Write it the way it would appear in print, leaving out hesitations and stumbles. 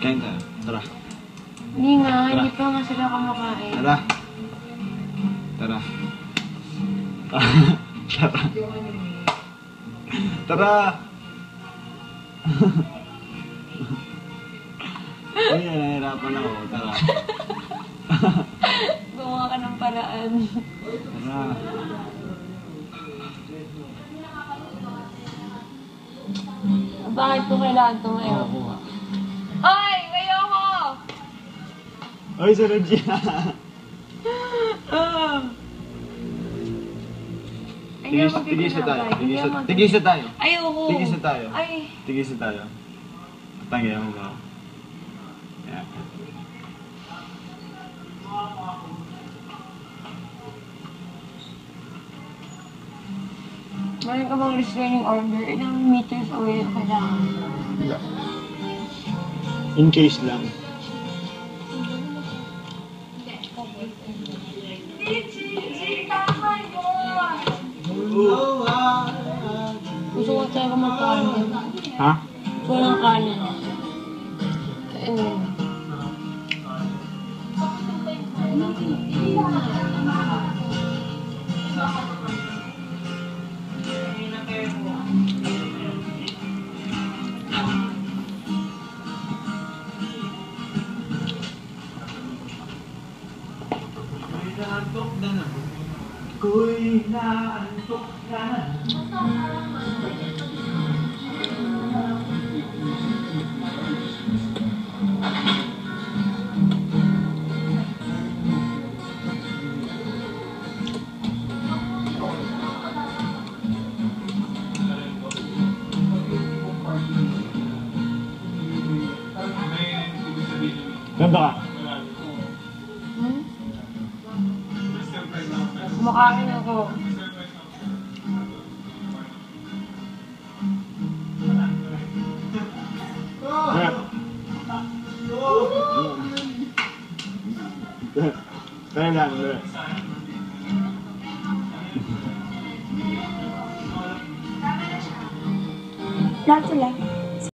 Kain tayo. Tara. Hindi nga, hindi pa nga sila kumakain. Tara. Tara. Tara. Tara. Ay, nahihirapan ako. Tara. Gumawa ka ng paraan. Tara. Bakit ko kailangan tumayo? Ay! Ayoko! Ay, sunod siya. Tigisa tayo. Tigisa tayo. Ayoko! Tigisa tayo. Ay! Tigisa tayo. Tanggihan mo ba? Yeah. Meron ka bang restraining order? Ilang meters away na kailangan? In case lang. Gusto ko talaga magkanin. Ha? Gusto ko ng kanin. Kainin. Ako'y naantok na. Ganda ka? Kumakain ako. Kaya lang, Lahat sila.